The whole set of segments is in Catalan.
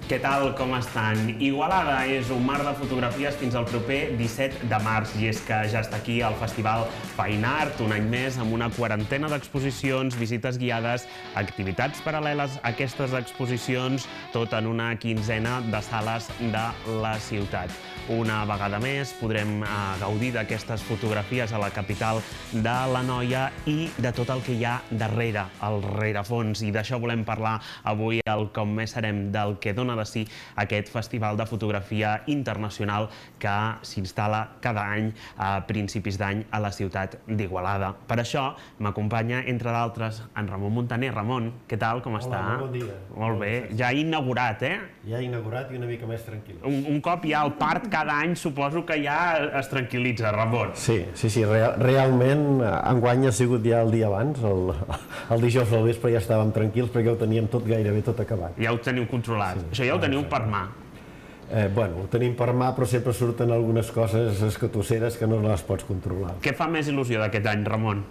Què tal, com estan? Igualada és un mar de fotografies fins al proper 17 de març i és que ja està aquí el Festival Fine Art, un any més amb una quarantena d'exposicions, visites guiades, activitats paral·leles a aquestes exposicions, tot en una quinzena de sales de la ciutat. Una vegada més podrem gaudir d'aquestes fotografies a la capital de l'Anoia i de tot el que hi ha darrere, al rerefons, i d'això volem parlar avui al Com Més Serem, del que dona de si aquest Festival de Fotografia Internacional que s'instal·la cada any a principis d'any a la ciutat d'Igualada. Per això m'acompanya, entre d'altres, en Ramon Muntaner. Ramon, què tal, com està? Hola, bon dia. Molt bé. Ja ha inaugurat, eh? Ja ha inaugurat i una mica més tranquil. Un cop ja el part cada any suposo que ja es tranquil·litza, Ramon. Sí, realment enguany ha sigut ja el dia abans, el dijous al vespre ja estàvem tranquils perquè ho teníem tot gairebé tot acabat. Ja ho teniu controlat. Això ja ho teniu per mà. Bueno, ho tenim per mà, però sempre surten algunes coses escatusseres que no les pots controlar. Què fa més il·lusió d'aquest any, Ramon?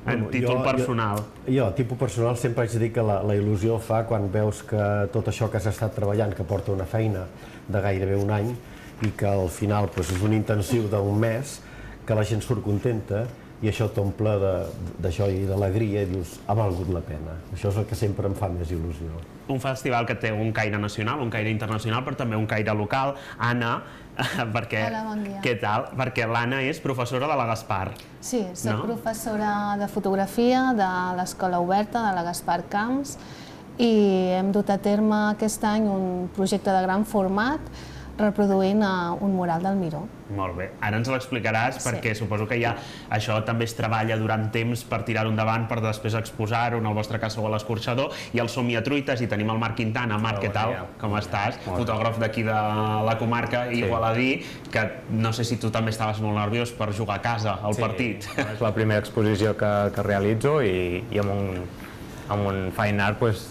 En títol personal. Jo, tipus personal, sempre haig de dir que la il·lusió fa quan veus que tot això que has estat treballant, que porta una feina de gairebé un any, i que al final és un intensiu d'un mes, que la gent surt contenta, i això t'omple d'això i d'alegria i dius, ha valgut la pena. Això és el que sempre em fa més il·lusió. Un festival que té un caire nacional, un caire internacional, però també un caire local. Anna, perquè... Hola, bon dia. Què tal? Perquè l'Anna és professora de la Gaspar. Sí, soc professora de fotografia de l'Escola Oberta de la Gaspar Camps i hem dut a terme aquest any un projecte de gran format reproduint un mural del Miró. Molt bé. Ara ens l'explicaràs perquè suposo que ja això també es treballa durant temps per tirar-ho endavant, per després exposar-ho, en el vostre cas sou a l'Escorxador, i el Somniatruites, i tenim el Marc Quintana. Marc, què tal? Com estàs? Fotògraf d'aquí de la comarca igualadí, que no sé si tu també estaves molt nerviós per jugar a casa al partit. És la primera exposició que realitzo i amb un fine art és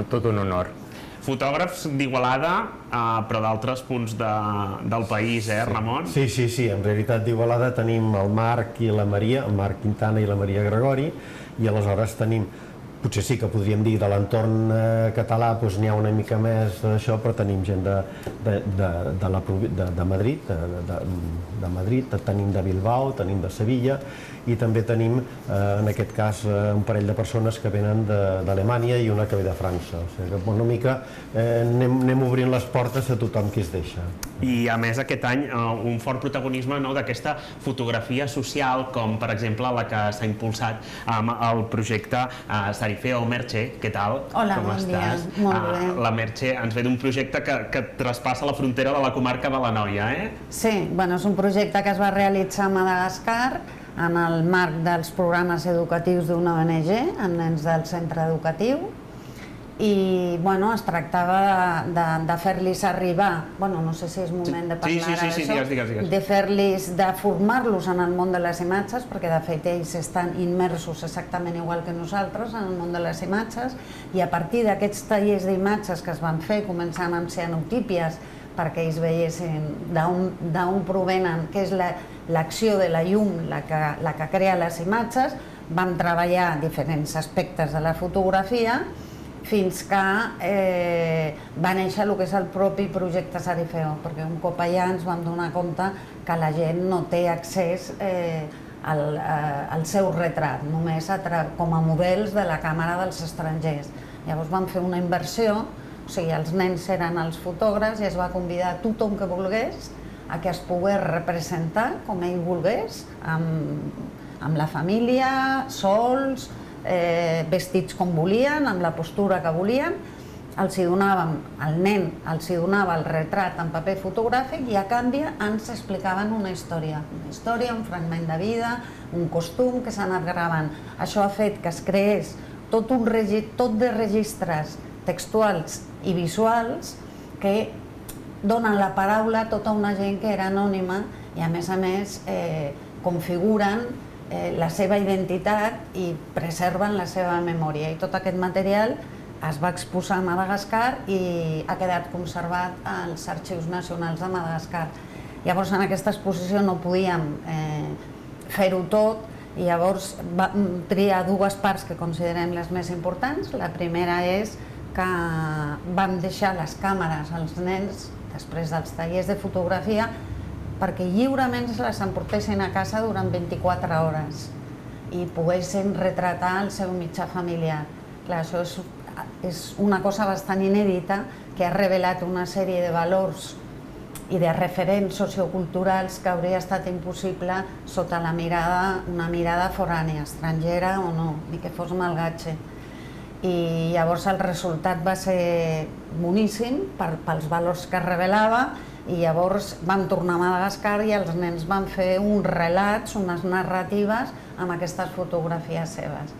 tot un honor. Fotògrafs d'Igualada, però d'altres punts del país, Ramon? Sí, en realitat d'Igualada tenim el Marc i la Maria, el Marc Quintana i la Maria Gregori, i aleshores tenim, potser sí que podríem dir de l'entorn català, n'hi ha una mica més d'això, però tenim gent de Madrid, tenim de Bilbao, tenim de Sevilla, i també tenim, en aquest cas, un parell de persones que venen d'Alemanya i una que ve de França. O sigui que una mica anem obrint les portes a tothom qui es deixa. I a més aquest any un fort protagonisme d'aquesta fotografia social, com per exemple la que s'ha impulsat amb el projecte Sarifeo Merche. Què tal? Hola, bon dia. Molt bé. La Merche ens ve d'un projecte que traspassa la frontera de la comarca de l'Anoia, eh? Sí, és un projecte que es va realitzar a Madagascar en el marc dels programes educatius d'una ONG, amb nens del centre educatiu, i es tractava de fer-los arribar, no sé si és moment de parlar ara d'això, de formar-los en el món de les imatges, perquè de fet ells estan immersos exactament igual que nosaltres en el món de les imatges, i a partir d'aquests tallers d'imatges que es van fer, començant amb cianotípies, perquè ells veiessin d'on provenen, què és l'acció de la llum, la que crea les imatges, vam treballar diferents aspectes de la fotografia fins que va néixer el que és el propi projecte Sarifeo, perquè un cop allà ens vam donar compte que la gent no té accés al seu retrat, només com a models de la càmera dels estrangers. Llavors vam fer una inversió, o sigui, els nens eren els fotògrafs i es va convidar a tothom que volgués a que es pogués representar com ell volgués, amb la família, sols, vestits com volien, amb la postura que volien. El nen els donava el retrat en paper fotogràfic i a canvi ens explicaven una història, un fragment de vida, un costum que s'ha anat gravant. Això ha fet que es creés tot de registres textuals i visuals que donen la paraula a tota una gent que era anònima i a més configuren la seva identitat i preserven la seva memòria. I tot aquest material es va exposar a Madagascar i ha quedat conservat als Arxius Nacionals de Madagascar. Llavors en aquesta exposició no podíem fer-ho tot i llavors vam triar dues parts que considerem les més importants. La primera és que que vam deixar les càmeres als nens després dels tallers de fotografia perquè lliurement se les emportessin a casa durant 24 hores i poguessin retratar el seu mitjà familiar. Clar, això és una cosa bastant inèdita que ha revelat una sèrie de valors i de referents socioculturals que hauria estat impossible sota una mirada forània, estrangera o no, ni que fos malgatxe. I llavors el resultat va ser boníssim pels valors que revelava i llavors vam tornar a Madagascar i els nens van fer uns relats, unes narratives amb aquestes fotografies seves.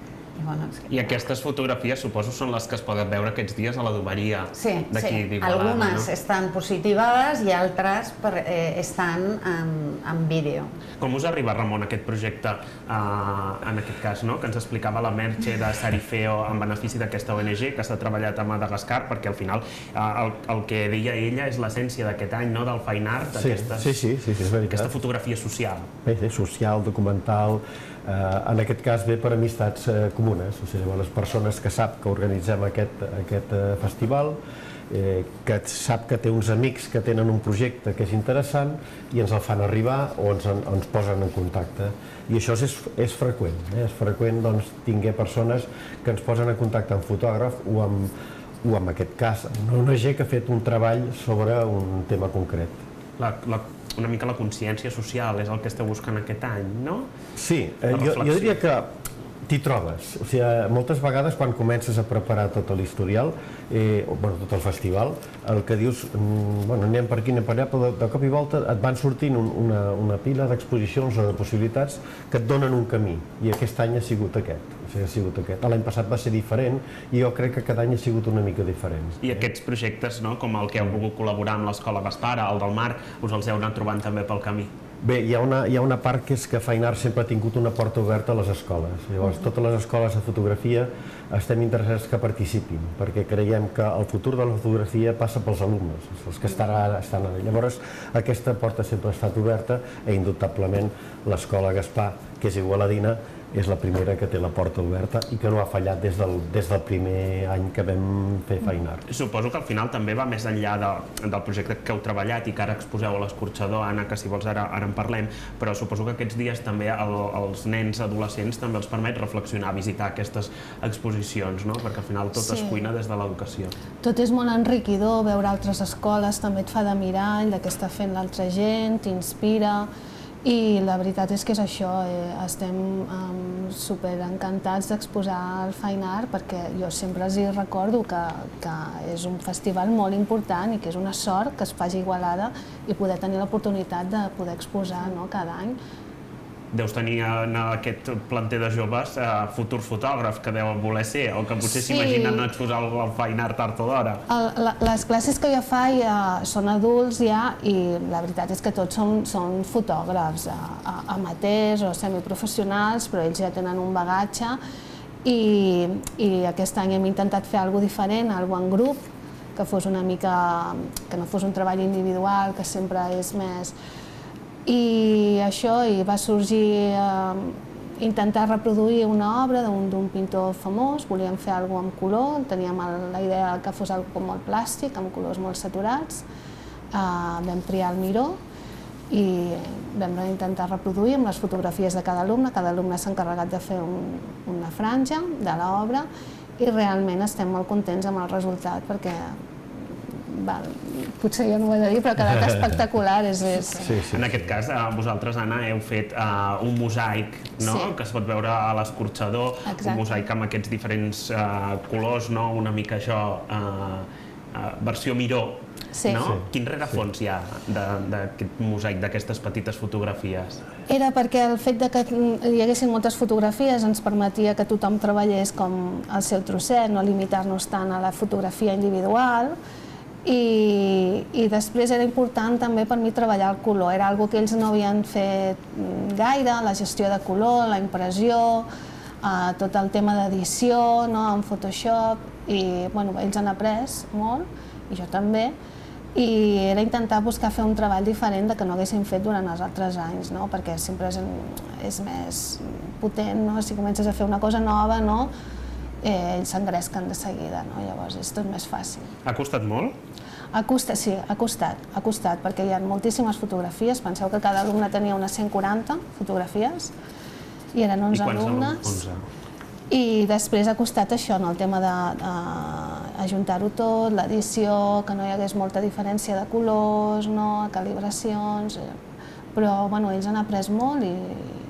I aquestes fotografies suposo són les que es poden veure aquests dies a l'adoberia d'aquí d'Igualada, no? Algunes estan positivades i altres estan en vídeo. Com us arriba, Ramon, aquest projecte, en aquest cas, que ens explicava la Merche de Sarifeo en benefici d'aquesta ONG que s'ha treballat a Madagascar, perquè al final el que deia ella és l'essència d'aquest any, del fine art, aquesta fotografia social. Bé, social, documental. En aquest cas ve per amistats comunes, o sigui, les persones que sap que organitzem aquest festival, que sap que té uns amics que tenen un projecte que és interessant i ens el fan arribar o ens posen en contacte. I això és freqüent, és freqüent tinguer persones que ens posen en contacte amb fotògraf o en aquest cas una ONG que ha fet un treball sobre un tema concret. Una mica la consciència social és el que esteu buscant aquest any, no? Sí, jo diria que t'hi trobes. O sigui, moltes vegades quan comences a preparar tot l'historial, tot el festival, el que dius, anem per aquí, anem per allà, però de cop i volta et van sortint una pila d'exposicions o de possibilitats que et donen un camí, i aquest any ha sigut aquest. L'any passat va ser diferent i jo crec que cada any ha sigut una mica diferent. I aquests projectes, com el que heu volgut col·laborar amb l'Escola Gaspar, el del Mar, us els heu anat trobant també pel camí? Bé, hi ha una part que és que Fine Art sempre ha tingut una porta oberta a les escoles. Llavors, totes les escoles de fotografia estem interessats que participin, perquè creiem que el futur de la fotografia passa pels alumnes, els que estan ara. Llavors, aquesta porta sempre ha estat oberta i, indubtablement, l'Escola Gaspar, que és igualadina, és la primera que té la porta oberta i que no ha fallat des del primer any que vam fer Fine Art. Suposo que al final també va més enllà del projecte que heu treballat i que ara exposeu a l'Escorxador, Anna, que si vols ara en parlem, però suposo que aquests dies també als nens adolescents també els permet reflexionar, visitar aquestes exposicions, perquè al final tot es cuina des de l'educació. Tot és molt enriquidor, veure altres escoles també et fa de mirall, de què està fent l'altra gent, t'inspira. I la veritat és que és això, estem super encantats d'exposar el Fine Art perquè jo sempre els recordo que és un festival molt important i que és una sort que es faci a Igualada i poder tenir l'oportunitat de poder exposar cada any. Deus tenir en aquest planter de joves futurs fotògrafs que deuen voler ser o que potser s'imaginen exposar el Fine Art tard o d'hora. Les classes que jo faig són adults ja i la veritat és que tots són fotògrafs amateurs o semiprofessionals, però ells ja tenen un bagatge i aquest any hem intentat fer alguna cosa diferent, alguna cosa en grup, que fos una mica, que no fos un treball individual, que sempre és més... I això, va sorgir intentar reproduir una obra d'un pintor famós, volíem fer alguna cosa amb color, teníem la idea que fos com molt plàstic, amb colors molt saturats, vam triar el Miró i vam intentar reproduir amb les fotografies de cada alumne s'ha encarregat de fer una franja de l'obra i realment estem molt contents amb el resultat perquè potser jo no ho he de dir, però ha quedat espectacular. En aquest cas, vosaltres, Anna, heu fet un mosaic que es pot veure a l'Escorxador, un mosaic amb aquests diferents colors, una mica això, versió Miró. Quin rerefons hi ha d'aquest mosaic, d'aquestes petites fotografies? Era perquè el fet que hi haguessin moltes fotografies ens permetia que tothom treballés com el seu trosset, no limitar-nos tant a la fotografia individual. I després era important també per mi treballar el color, era una cosa que ells no havien fet gaire, la gestió de color, la impressió, tot el tema d'edició en Photoshop, i ells han après molt, i jo també, i era intentar buscar fer un treball diferent que no haguéssim fet durant els altres anys, perquè sempre és més potent, si comences a fer una cosa nova, ells s'engresquen de seguida, no? Llavors és tot més fàcil. Ha costat molt? Sí, ha costat, perquè hi ha moltíssimes fotografies. Penseu que cada alumne tenia unes 140 fotografies i eren 11 alumnes. I després ha costat això, el tema d'ajuntar-ho tot, l'edició, que no hi hagués molta diferència de colors, calibracions, però ells han après molt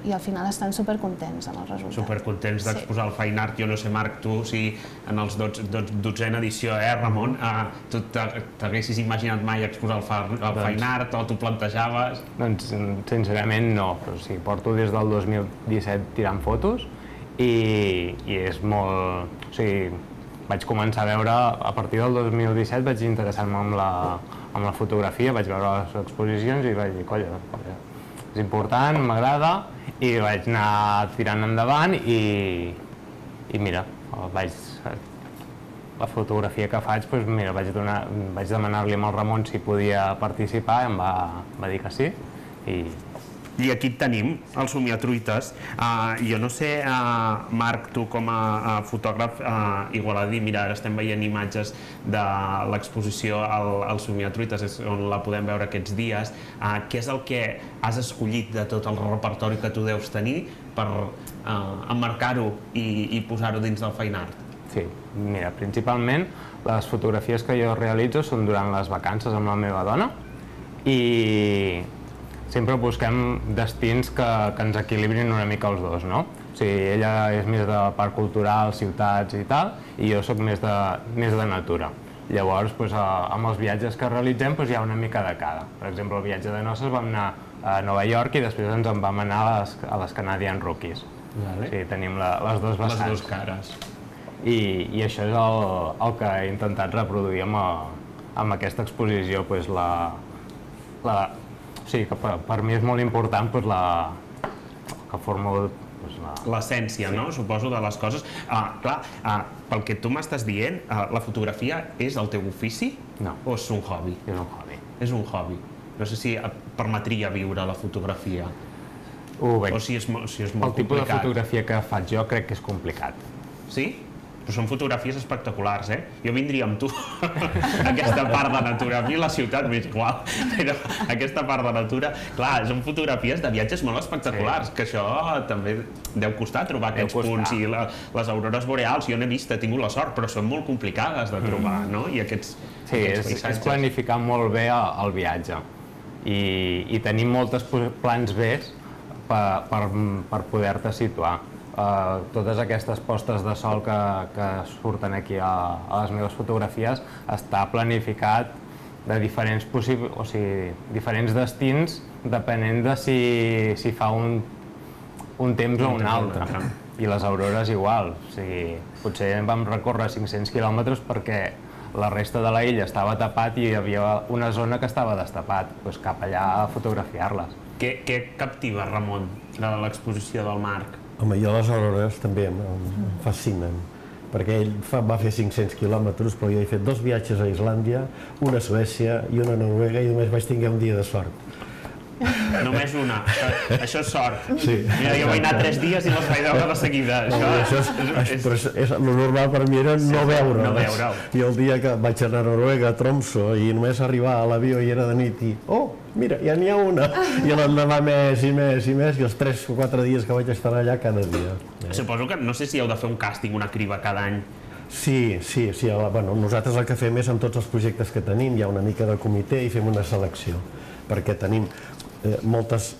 i al final estan supercontents amb el resultat. Supercontents d'exposar el Fine Art. Jo no sé, Marc, tu, si en els 12a edició, Ramon, tu t'haguessis imaginat mai exposar el Fine Art o t'ho plantejaves? Doncs, sincerament, no. Però sí, porto des del 2017 tirant fotos i és molt... O sigui, vaig començar a veure, a partir del 2017 vaig interessar-me amb la fotografia, vaig veure les exposicions i vaig dir, colla, és important, m'agrada, i vaig anar tirant endavant i mira, la fotografia que faig, mira, vaig demanar-li al Ramon si podia participar i em va dir que sí. I aquí tenim els somiatruites. Jo no sé, Marc, tu com a fotògraf igualadí, mira, ara estem veient imatges de l'exposició als somiatruites, on la podem veure aquests dies. Què és el que has escollit de tot el repertori que tu deus tenir per emmarcar-ho i posar-ho dins del Fine Art? Sí, mira, principalment les fotografies que jo realitzo són durant les vacances amb la meva dona i sempre busquem destins que ens equilibrin una mica els dos, no? O sigui, ella és més de parc cultural, ciutats i tal, i jo sóc més de natura. Llavors, amb els viatges que realitzem hi ha una mica de cada. Per exemple, el viatge de noces vam anar a Nova York i després ens en vam anar a les Canadian Rookies. O sigui, tenim les dues vessants. Les dues cares. I això és el que he intentat reproduir amb aquesta exposició, sí, que per mi és molt important que forma l'essència, no? Suposo, de les coses. Clar, pel que tu m'estàs dient, la fotografia és el teu ofici? No. O és un hobby? És un hobby. És un hobby. No sé si et permetria viure la fotografia. Ho veig. O si és molt complicat. El tipus de fotografia que faig jo crec que és complicat. Sí? Però són fotografies espectaculars, Jo vindria amb tu. Aquesta part de natura. A mi la ciutat m'és igual, però aquesta part de natura... Clar, són fotografies de viatges molt espectaculars, que això també deu costar trobar aquests punts. I les aurores boreals, jo n'he vist, he tingut la sort, però són molt complicades de trobar, no? I aquests paisatges. Sí, és planificar molt bé el viatge i tenir molts plans B per poder-te situar. Totes aquestes postes de sol que surten aquí a les meves fotografies està planificat de diferents destins depenent de si fa un temps o un altre. I les aurores igual. Potser vam recórrer 500 quilòmetres perquè la resta de la illa estava tapat i hi havia una zona que estava destapat. Cap allà a fotografiar-les. Què captiva, Ramon, de l'exposició del Marc? Home, jo les aurores també em fascinen, perquè ell va fer 500 quilòmetres, però jo he fet 2 viatges a Islàndia, una a Suècia i una a Noruega i només vaig tenir un dia de sort. Només una. Això és sort. Sí. Mira, jo vaig anar 3 dies i les vaig veure de seguida. Lo normal per mi era no veure-ho. I el dia que vaig anar a Noruega, a Tromsø, i només arribar a l'avió i era de nit i... Oh, mira, ja n'hi ha una! I l'endemà més i més i més, i els 3 o 4 dies que vaig estar allà cada dia. Suposo que no sé si heu de fer un càsting, una criba cada any. Sí. Nosaltres el que fem és amb tots els projectes que tenim, hi ha una mica de comitè i fem una selecció, perquè tenim moltes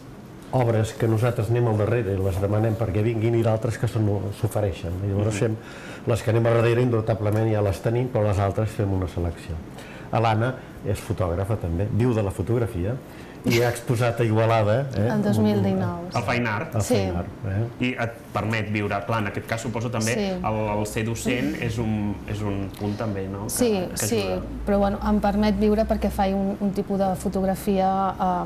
obres que nosaltres anem al darrere i les demanem perquè vinguin i d'altres que s'ofereixen. Llavors fem les que anem al darrere, indubtablement ja les tenim, però les altres fem una selecció. L'Anna és fotògrafa també, viu de la fotografia i ha exposat a Igualada... El 2019. El Fine Art. Sí. I et permet viure. Clar, en aquest cas suposo també el ser docent és un punt també, no? Sí, però em permet viure perquè faig un tipus de fotografia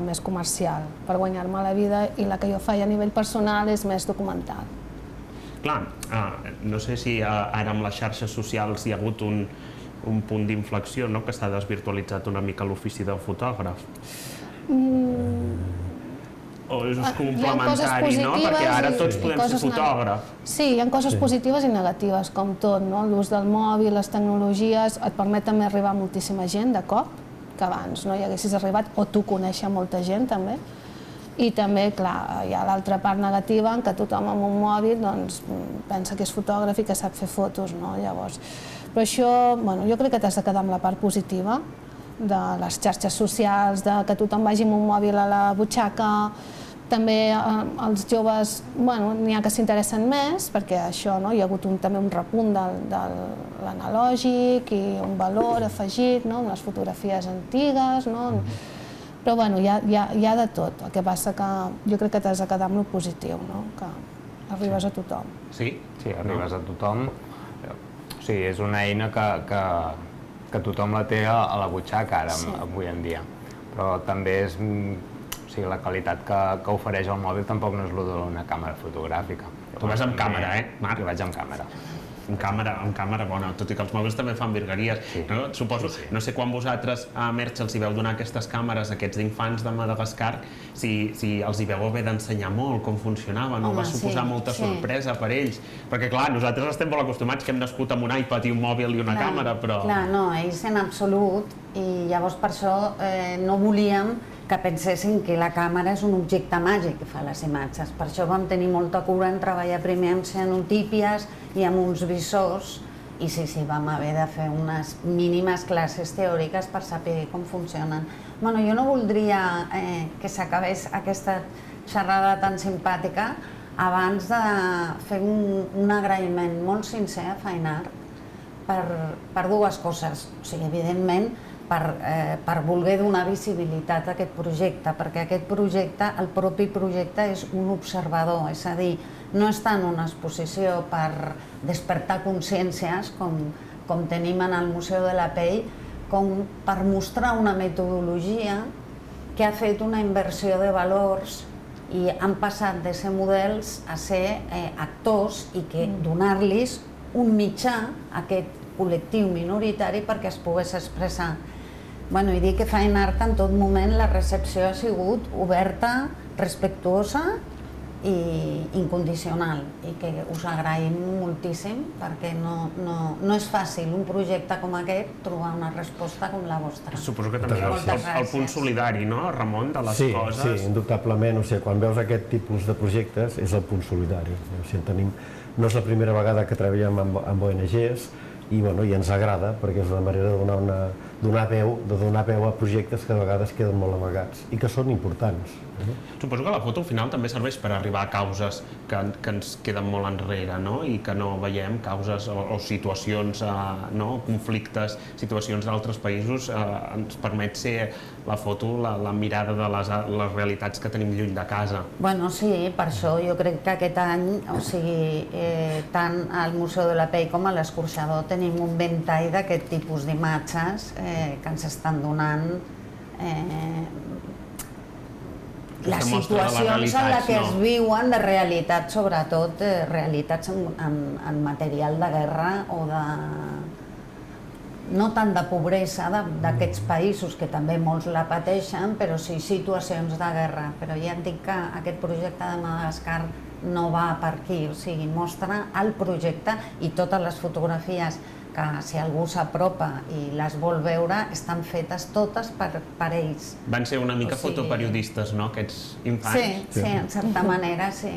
més comercial per guanyar-me la vida i la que jo faig a nivell personal és més documental. Clar, no sé si ara amb les xarxes socials hi ha hagut un punt d'inflexió, que s'ha desvirtualitzat una mica l'ofici del fotògraf. O és complementari, no? Perquè ara tots podem ser fotògrafs. Sí, hi ha coses positives i negatives, com tot, no? L'ús del mòbil, les tecnologies, et permet també arribar a moltíssima gent de cop, que abans no hi haguessis arribat, o tu conèixer molta gent també. I també, clar, hi ha l'altra part negativa en què tothom amb un mòbil doncs, pensa que és fotògraf i que sap fer fotos, no? Llavors, però això, bueno, jo crec que t'has de quedar amb la part positiva de les xarxes socials, de que tothom vagi amb un mòbil a la butxaca. També els joves, bueno, n'hi ha que s'interessen més, perquè això, no? Hi ha hagut també un repunt de l'analògic i un valor afegit, no? Les fotografies antigues, no? Però bueno, hi ha de tot. El que passa que jo crec que t'has de quedar amb el positiu, no? Que arribes a tothom. Sí? Sí, arribes a tothom. O sigui, és una eina que tothom la té a la butxaca ara, avui en dia. Però també és... O sigui, la qualitat que ofereix el mòbil tampoc no és el d'una càmera fotogràfica. Tu vas amb càmera, Marc? Jo vaig amb càmera. Amb càmera bona, tot i que els mòbils també fan virgueries. Suposo, no sé quan vosaltres a Merch els hi veu donar aquestes càmeres a aquests infants de Madagascar, si els hi veu haver d'ensenyar molt com funcionaven, o va suposar molta sorpresa per ells. Perquè clar, nosaltres estem molt acostumats que hem nascut amb un iPad i un mòbil i una càmera, però... Clar, no, ells en absolut, i llavors per això no volíem que pensessin que la càmera és un objecte màgic que fa les imatges. Per això vam tenir molta cura en treballar primer amb cianotípies i amb uns visors, i sí, vam haver de fer unes mínimes classes teòriques per saber com funcionen. Bueno, jo no voldria que s'acabés aquesta xerrada tan simpàtica abans de fer un agraïment molt sincer a Fine Art per dues coses. O sigui, evidentment, per voler donar visibilitat a aquest projecte, perquè aquest projecte, el propi projecte, és un observador, és a dir, no està en una exposició per despertar consciències, com tenim en el Museu de la Pell, com per mostrar una metodologia que ha fet una inversió de valors i han passat de ser models a ser actors i que donar-los un mitjà a aquest col·lectiu minoritari perquè es pogués expressar. Bueno, i dir que Fine Art en tot moment la recepció ha sigut oberta, respectuosa i incondicional, i que us agraïm moltíssim perquè no és fàcil un projecte com aquest trobar una resposta com la vostra. Suposo que també el punt solidari, no, Ramon, de les coses? Sí, indubtablement. O sigui, quan veus aquest tipus de projectes és el punt solidari. O sigui, no és la primera vegada que treballem amb ONGs, i ens agrada perquè és una manera de donar veu a projectes que a vegades queden molt amagats i que són importants. Suposo que la foto al final també serveix per arribar a causes que ens queden molt enrere, no? I que no veiem, causes o situacions, conflictes, situacions d'altres països, ens permet ser la foto, la mirada de les realitats que tenim lluny de casa. Bueno, sí, per això jo crec que aquest any, o sigui, tant al Museu de la Pell com a l'Escorxador tenim un ventall d'aquest tipus d'imatges que ens estan donant les situacions en les que es viuen de realitat, sobretot realitats en material de guerra o de... no tant de pobresa d'aquests països, que també molts la pateixen, però sí situacions de guerra. Però ja et dic que aquest projecte de Madagascar no va per aquí, o sigui, mostra el projecte i totes les fotografies que si algú s'apropa i les vol veure, estan fetes totes per ells. Van ser una mica fotoperiodistes, no, aquests infants? Sí, en certa manera, sí.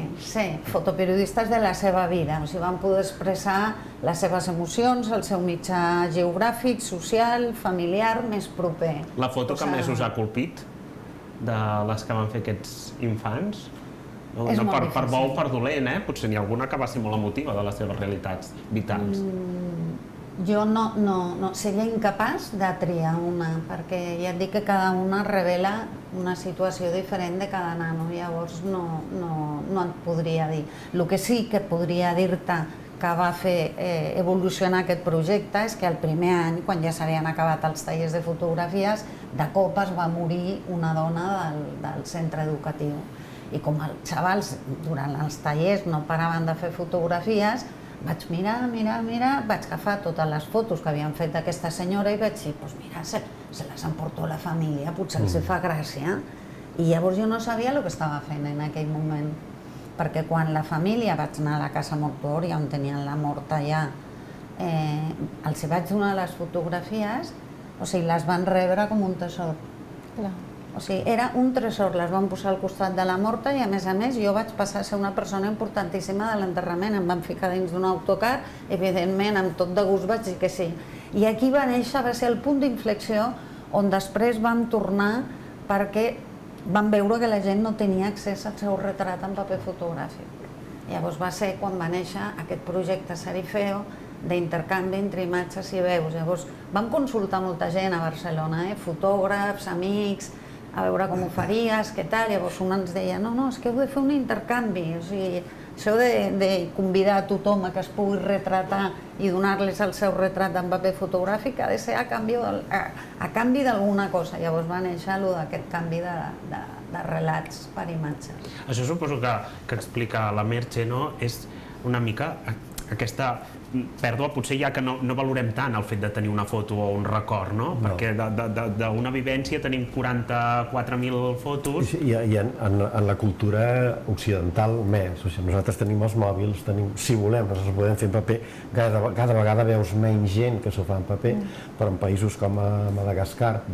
Fotoperiodistes de la seva vida, o sigui, van poder expressar les seves emocions, el seu mitjà geogràfic, social, familiar, més proper. La foto que més us ha colpit de les que van fer aquests infants? És molt difícil. Per bo o per dolent, potser n'hi ha alguna que va ser molt emotiva de les seves realitats vitals. Jo no seria incapaç de triar una, perquè ja et dic que cada una revela una situació diferent de cada nano, llavors no et podria dir. El que sí que podria dir-te que va fer evolucionar aquest projecte és que el primer any, quan ja s'havien acabat els tallers de fotografies, de cop es va morir una dona del centre educatiu. I com els xavals durant els tallers no paraven de fer fotografies, vaig mirar, vaig agafar totes les fotos que havien fet d'aquesta senyora i vaig dir, doncs mira, se les emportó la família, potser els fa gràcia. I llavors jo no sabia el que estava fent en aquell moment, perquè quan la família vaig anar a la casa mortuòria on tenien la mort allà, els vaig donar les fotografies, o sigui, les van rebre com un tresor. O sigui, era un tresor, les van posar al costat de la morta i a més jo vaig passar a ser una persona importantíssima de l'enterrament, em van ficar dins d'un autocar, evidentment amb tot de gust vaig dir que sí. I aquí va néixer, va ser el punt d'inflexió on després vam tornar perquè vam veure que la gent no tenia accés al seu retrat en paper fotogràfic. Llavors va ser quan va néixer aquest projecte Serifeo d'intercanvi entre imatges i veus. Llavors vam consultar molta gent a Barcelona, fotògrafs, amics, a veure com ho faries, què tal. Llavors un ens deia, no, és que heu de fer un intercanvi, o sigui, això de convidar a tothom a que es pugui retratar i donar-les el seu retrat en paper fotogràfic ha de ser a canvi d'alguna cosa. Llavors va néixer aquest canvi de relats per imatges. Això suposo que explica la Merche, no? És una mica aquesta pèrdua, potser ja que no valorem tant el fet de tenir una foto o un record, no? Perquè d'una vivència tenim 44.000 fotos. I en la cultura occidental més, o sigui, nosaltres tenim els mòbils, si volem, els podem fer en paper, cada vegada veus menys gent que s'ho fa en paper, però en països com a Madagascar,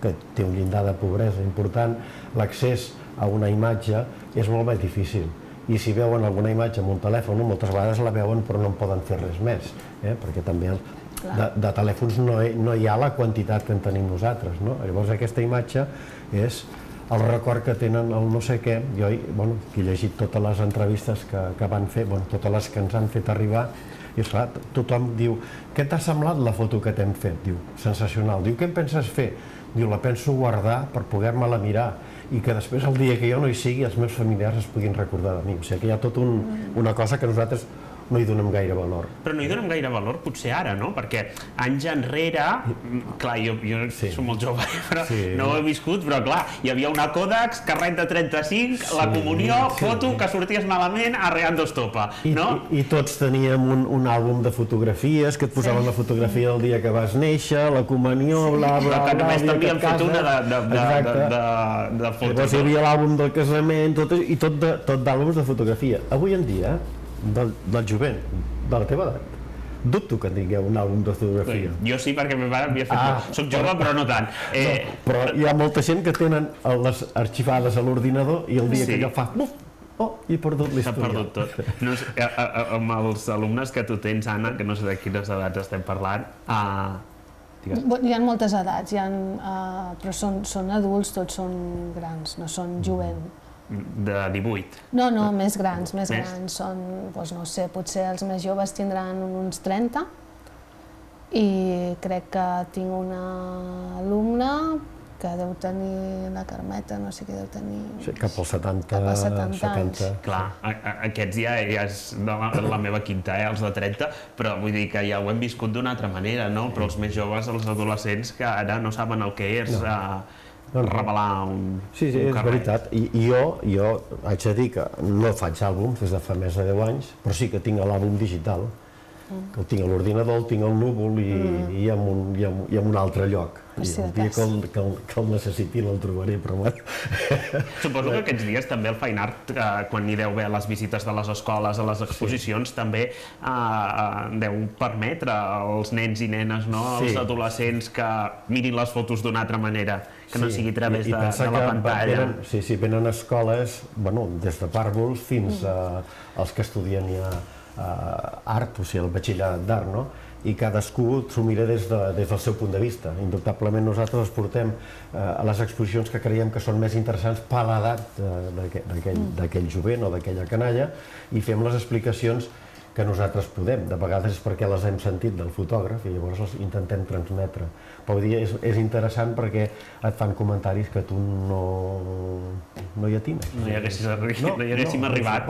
que té un llindar de pobresa important, l'accés a una imatge és molt més difícil. I si veuen alguna imatge amb un telèfon, moltes vegades la veuen però no en poden fer res més, perquè també de telèfons no hi ha la quantitat que en tenim nosaltres. Llavors aquesta imatge és el record que tenen el no sé què. Jo he llegit totes les entrevistes que van fer, totes les que ens han fet arribar, i esclar, tothom diu, què t'ha semblat la foto que t'hem fet? Diu, sensacional. Diu, què em penses fer? Diu, la penso guardar per poder-me-la mirar i que després el dia que jo no hi sigui els meus familiars es puguin recordar de mi. O sigui que hi ha tota una cosa que nosaltres no hi donem gaire valor. Però no hi donem gaire valor potser ara, no? Perquè anys enrere, clar, jo soc molt jove, però no ho he viscut, però clar, hi havia una Kodak, carret de 35, la comunió, foto, que sorties malament, arreando estopa, no? I tots teníem un àlbum de fotografies, que et posaven la fotografia del dia que vas néixer, la comunió, bla, bla, bla... Però que només t'havien fet una de fotos. Llavors hi havia l'àlbum del casament i tot d'àlbums de fotografia. Avui en dia, del jovent, de la teva edat, dubto que tingueu un àlbum de fotografia. Jo sí, perquè mi pare havia fet... Soc jove, però no tant. Però hi ha molta gent que tenen les arxivades a l'ordinador i el dia que allò fa... i perdut l'història. S'ha perdut tot. Amb els alumnes que tu tens, Anna, que no sé de quines edats estem parlant, hi ha moltes edats, però són adults, tots són grans, no són jovent. De 18? No, més grans, són, no sé, potser els més joves tindran uns 30 i crec que tinc una alumna que deu tenir, la Carmeta, no sé què deu tenir... Cap als 70 anys. Clar, aquests ja és la meva quinta, els de 30, però vull dir que ja ho hem viscut d'una altra manera, no? Però els més joves, els adolescents, que ara no saben el que és revelar un carret. Sí, és veritat. I jo haig de dir que no faig àlbums des de fa més de 10 anys, però sí que tinc l'àlbum digital, que el tinc a l'ordinador, el tinc al núvol i en un altre lloc. I el dia que el necessiti el trobaré, però bueno. Suposo que aquests dies també el Fine Art, quan hi deu haver les visites de les escoles, a les exposicions, també deu permetre als nens i nenes, als adolescents, que mirin les fotos d'una altra manera, que no sigui a través de la pantalla. Sí, venen escoles, des de pàrvuls fins als que estudien ja art, o sigui, el batxillerat d'art, no? I cadascú s'ho mira des del seu punt de vista. Indubtablement nosaltres els portem a les exposicions que creiem que són més interessants per l'edat d'aquell jovent o d'aquella canalla i fem les explicacions que nosaltres podem. De vegades és perquè les hem sentit del fotògraf i llavors les intentem transmetre. Però vull dir, és interessant perquè et fan comentaris que tu no hi atines. No hi haguéssim arribat.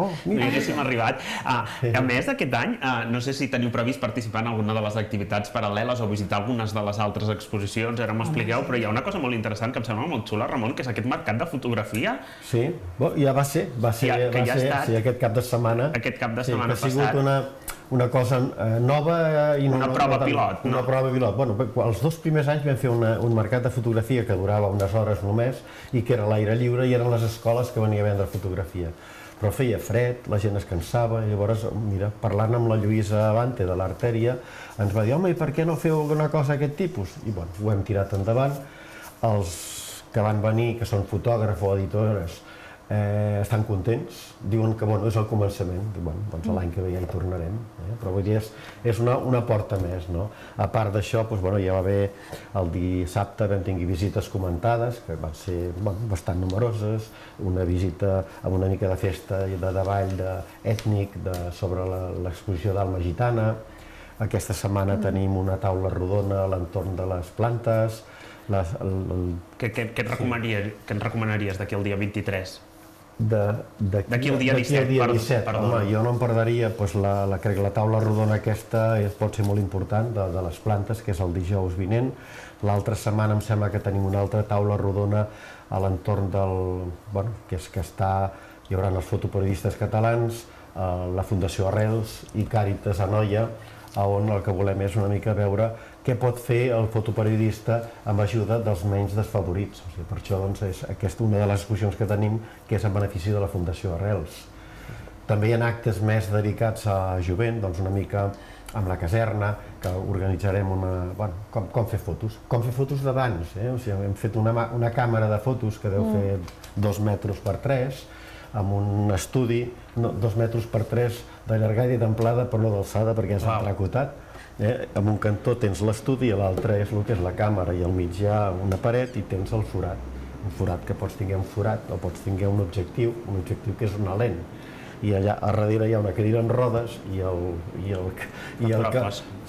A més, aquest any, no sé si teniu previst participar en alguna de les activitats paral·leles o visitar algunes de les altres exposicions, ara m'ho expliqueu, però hi ha una cosa molt interessant que em sembla molt xula, Ramon, que és aquest mercat de fotografia. Sí, ja va ser aquest cap de setmana. Aquest cap de setmana passat. Ha sigut una cosa nova i una prova pilot, no? Una prova pilot. Bueno, els 2 primers anys vam fer un mercat de fotografia que durava unes hores només i que era a l'aire lliure i eren les escoles que venia a vendre fotografia. Però feia fred, la gent es cansava, i llavors, mira, parlant amb la Lluïsa Abante de l'Artèria, ens va dir, home, i per què no feu alguna cosa d'aquest tipus? I bueno, ho hem tirat endavant. Els que van venir, que són fotògrafs o editores, estan contents, diuen que bueno, és el començament, doncs l'any que ve ja hi tornarem, però vull dir, és una porta més, no? A part d'això, ja va haver el dissabte vam tenir visites comentades, que van ser bastant numeroses, una visita amb una mica de festa i de ball ètnic sobre l'exposició d'Alma Gitana. Aquesta setmana tenim una taula rodona a l'entorn de les plantes. Què ens recomanaries d'aquí al dia 23? D'aquí al dia 17, home, jo no em perderia, crec que la taula rodona aquesta pot ser molt important, de les plantes, que és el dijous vinent. L'altra setmana em sembla que tenim una altra taula rodona a l'entorn que hi haurà els fotoperiodistes catalans, la Fundació Arrels i Càritas Anoia, on el que volem és una mica veure què pot fer el fotoperiodista amb ajuda dels menys desfavorits. Per això és aquesta una de les exposicions que tenim, que és en benefici de la Fundació Arrels. També hi ha actes més dedicats a jovent, una mica amb la caserna, que organitzarem com fer fotos. Com fer fotos d'abans, hem fet una càmera de fotos que deu fer 2 metres per 3, amb un estudi, 2 metres per 3 de llargada i d'amplada, però no d'alçada perquè és entracotat. En un cantó tens l'estudi i l'altre és el que és la càmera, i al mig hi ha una paret i tens el forat. Un forat que pots tenir un forat o pots tenir un objectiu que és una lent. I allà a darrere hi ha una cadira en rodes i el que...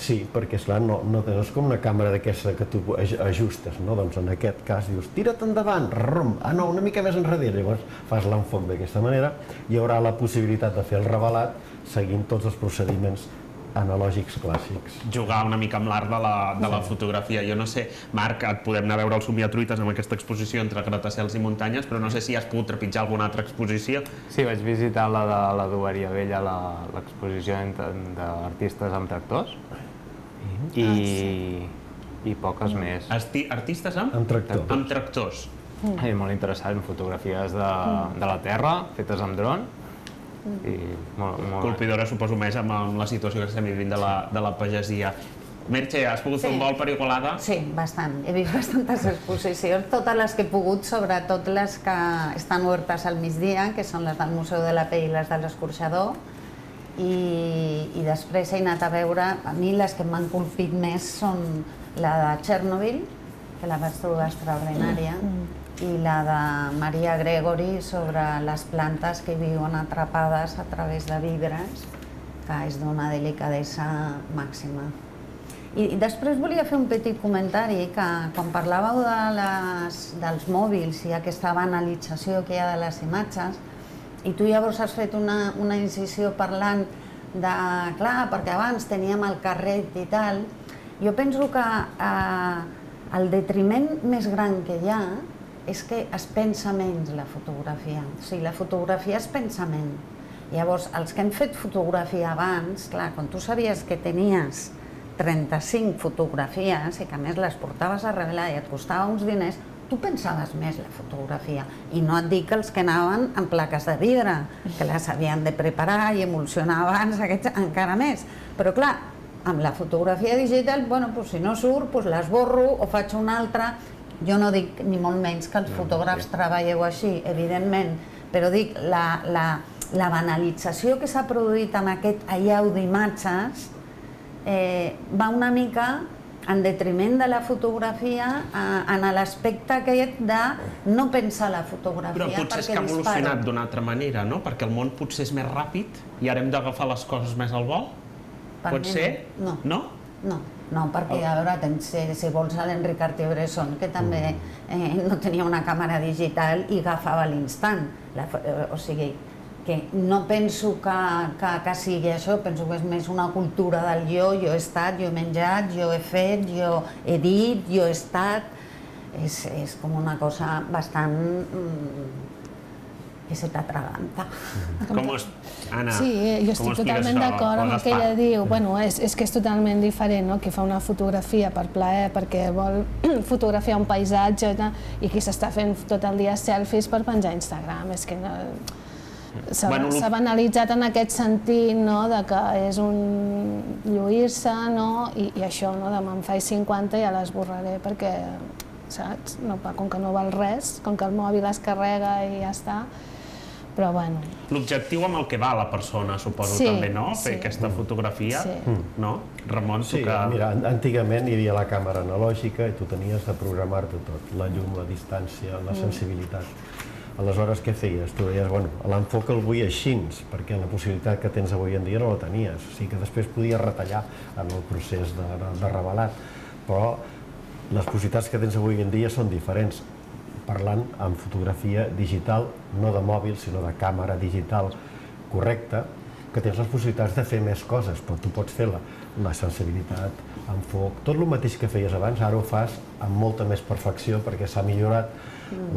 Sí, perquè esclar, no és com una càmera d'aquesta que tu ajustes, no? Doncs en aquest cas dius, tira't endavant, no, una mica més enrere, llavors fas l'enfoc d'aquesta manera i hi haurà la possibilitat de fer el revelat seguint tots els procediments analògics clàssics. Jugar una mica amb l'art de la fotografia. Jo no sé, Marc, et podem anar a veure el Somiatruites amb aquesta exposició entre gratacels i muntanyes, però no sé si has pogut trepitjar alguna altra exposició. Sí, vaig visitar la de la Dueria Vella, l'exposició d'artistes amb tractors, i poques més. Artistes amb? Amb tractors. Amb tractors. Molt interessant, fotografies de la terra, fetes amb dron. Colpidora, suposo, més amb la situació que estem vivint de la pagesia. Merche, has pogut fer un vol per Igualada? Sí, bastant. He vist bastantes exposicions, totes les que he pogut, sobretot les que estan obertes al migdia, que són les del Museu de la Pell i les de l'Escorxador. I després he anat a veure, a mi les que m'han colpit més són la de Txernòbil, que la vaig trobar extraordinària, i la de Maria Gregori sobre les plantes que viuen atrapades a través de vidres, que és d'una delicadesa màxima. I després volia fer un petit comentari, que quan parlàveu dels mòbils i aquesta banalització que hi ha de les imatges, i tu llavors has fet una incisió parlant de, clar, perquè abans teníem el carret i tal, jo penso que el detriment més gran que hi ha és que es pensa menys la fotografia. O sigui, la fotografia és pensament. Llavors, els que hem fet fotografia abans, clar, quan tu sabies que tenies 35 fotografies i que a més les portaves a revelar i et costava uns diners, tu pensaves més la fotografia. I no et dic els que anaven amb plaques de vidre, que les havien de preparar i emulsionar abans, aquests encara més. Però clar, amb la fotografia digital, si no surt, l'esborro o faig una altra. Jo no dic ni molt menys que els fotògrafs treballeu així, evidentment, però dic, la banalització que s'ha produït amb aquest allau d'imatges va una mica en detriment de la fotografia en l'aspecte aquest de no pensar la fotografia perquè dispara. Però potser és que ha evolucionat d'una altra manera, no? Perquè el món potser és més ràpid i ara hem d'agafar les coses més al vol? Pot ser? No? No, perquè a veure, si vols l'Enric Cartier-Bresson, que també no tenia una càmera digital i agafava l'instant. O sigui, que no penso que sigui això, penso que és més una cultura del jo he estat, jo he menjat, jo he fet, jo he dit, jo he estat. És com una cosa bastant que se t'atraganta. Anna, Sí, jo estic totalment d'acord amb el que ella diu. Bueno, és que és totalment diferent, no? Qui fa una fotografia per plaer, perquè vol fotografiar un paisatge i qui s'està fent tot el dia selfies per penjar a Instagram. És que s'ha banalitzat en aquest sentit, no? De que és un lluir-se, no? I això, no? De me'n faig 50 i ja l'esborraré perquè, saps? Com que no val res, com que el mòbil es carrega i ja està. Però bueno. L'objectiu amb el que va la persona, suposo, també, no? Fer aquesta fotografia, no? Ramon, tu que... Sí, mira, antigament hi havia la càmera analògica i tu tenies de programar-te tot, la llum, la distància, la sensibilitat. Aleshores, què feies? Tu deies, bueno, l'enfoc el vull així, perquè la possibilitat que tens avui en dia no la tenies. O sigui que després podies retallar en el procés de revelat, però les possibilitats que tens avui en dia són diferents. Parlant amb fotografia digital, no de mòbil, sinó de càmera digital correcta, que tens les possibilitats de fer més coses, però tu pots fer la sensibilitat, enfoc, tot el mateix que feies abans, ara ho fas amb molta més perfecció perquè s'ha millorat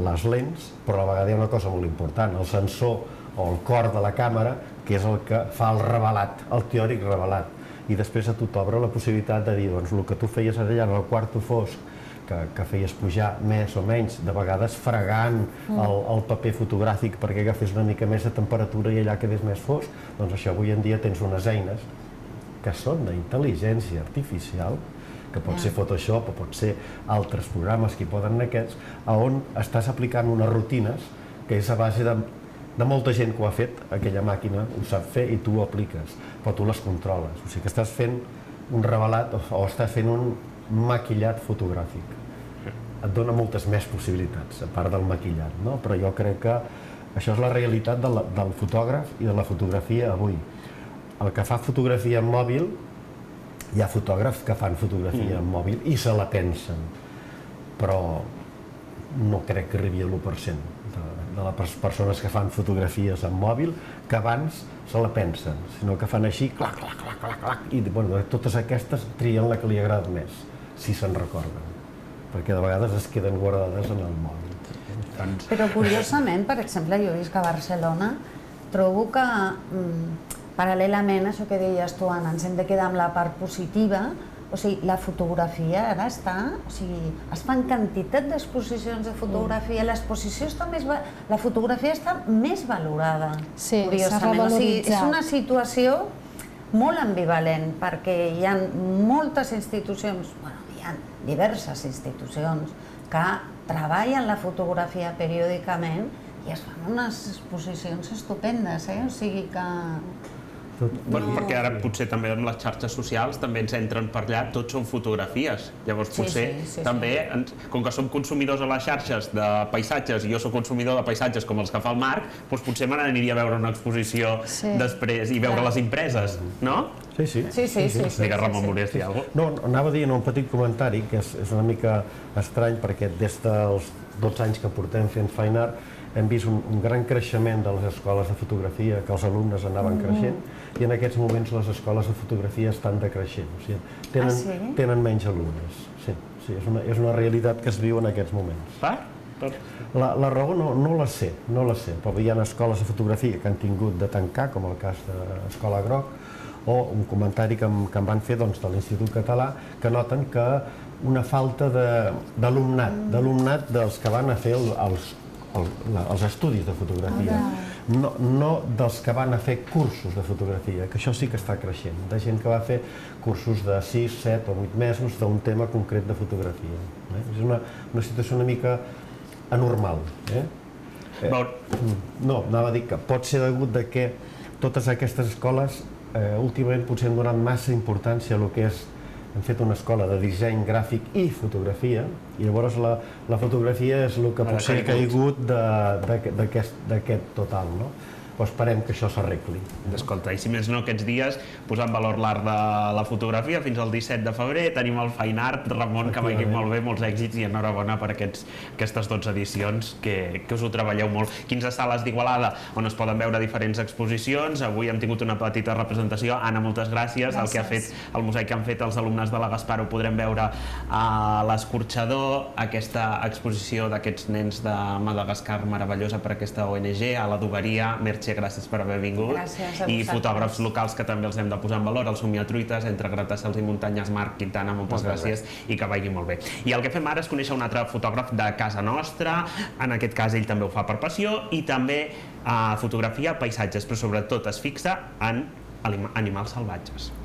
les lents, però a la vegada hi ha una cosa molt important, el sensor o el cor de la càmera, que és el que fa el revelat, el teòric revelat, i després a tu t'obre la possibilitat de dir, doncs el que tu feies allà en el quarto fosc, que feies pujar més o menys, de vegades fregant el paper fotogràfic perquè agafés una mica més de temperatura i allà quedés més fosc, doncs això avui en dia tens unes eines que són d'intel·ligència artificial, que pot ser Photoshop o pot ser altres programes que hi poden en aquests, on estàs aplicant unes rutines que és a base de molta gent que ho ha fet, aquella màquina ho sap fer i tu ho apliques, però tu les controles. O sigui que estàs fent un revelat o estàs fent un maquillat fotogràfic. Et dona moltes més possibilitats, a part del maquillat, no? Però jo crec que això és la realitat del fotògraf i de la fotografia avui. El que fa fotografia en mòbil, hi ha fotògrafs que fan fotografia en mòbil i se la pensen, però no crec que arribi a l'1% de les persones que fan fotografies en mòbil que abans se la pensen, sinó que fan així, clac, clac, clac, clac, clac, i bueno, totes aquestes trien la que li agrada més, si se'n recorden, perquè de vegades es queden guardades en el mòbil. Però curiosament, per exemple, jo visc a Barcelona, trobo que paral·lelament a això que deies tu, Anna, ens hem de quedar amb la part positiva. O sigui, la fotografia ara està... O sigui, es fan quantitat d'exposicions de fotografia, l'exposició està més... La fotografia està més valorada, curiosament. O sigui, és una situació molt ambivalent, perquè hi ha moltes institucions, bueno, hi ha diverses institucions que treballen la fotografia periòdicament i es fan unes exposicions estupendes, o sigui que... Perquè ara potser també en les xarxes socials també ens entren per allà, tots són fotografies. Llavors potser també, com que som consumidors a les xarxes de paisatges i jo soc consumidor de paisatges com els que fa el Marc, doncs potser me n'aniria a veure una exposició després i veure les impreses, no? Sí. Digues, Ramon, volies dir alguna cosa? No, anava dient un petit comentari que és una mica estrany perquè des dels 12 anys que portem fent Fine Art hem vist un gran creixement de les escoles de fotografia, que els alumnes anaven creixent, i en aquests moments les escoles de fotografia estan decreixent, o sigui, tenen menys alumnes. Sí, és una realitat que es viu en aquests moments. La raó no la sé, però hi ha escoles de fotografia que han tingut de tancar, com el cas de l'Escola Groc, o un comentari que em van fer de l'Institut Català, que noten que una falta d'alumnat dels que van a fer els estudis de fotografia, no dels que van a fer cursos de fotografia, que això sí que està creixent, de gent que va fer cursos de 6, 7 o 8 mesos d'un tema concret de fotografia. És una situació una mica anormal. No, anava a dir que pot ser degut que totes aquestes escoles últimament potser han donat massa importància a el que és. Hem fet una escola de disseny gràfic i fotografia, i llavors la fotografia és el que potser ha caigut d'aquest total, no? esperem que això s'arregli. Escolta, i si més no aquests dies, posar en valor l'art de la fotografia fins al 17 de febrer, tenim el Fine Art, Ramon, que vagi molt bé, molts èxits i enhorabona per aquestes 12 edicions, que us ho treballeu molt. 15 sales d'Igualada on es poden veure diferents exposicions, avui hem tingut una petita representació. Anna, moltes gràcies. El que ha fet, el mosaic que han fet els alumnes de la Gaspar ho podrem veure a l'Escorxador, aquesta exposició d'aquests nens de Madagascar meravellosa per aquesta ONG, a l'Adoberia. Merche, gràcies per haver vingut. Gràcies a I vosaltres. fotògrafs locals que també els hem de posar en valor, el Somiatruites, entre Gratacels i Muntanyes, Marc Quintana, moltes gràcies i que vagi molt bé. I el que fem ara és conèixer un altre fotògraf de casa nostra, en aquest cas ell també ho fa per passió i també fotografia paisatges, però sobretot es fixa en animals salvatges.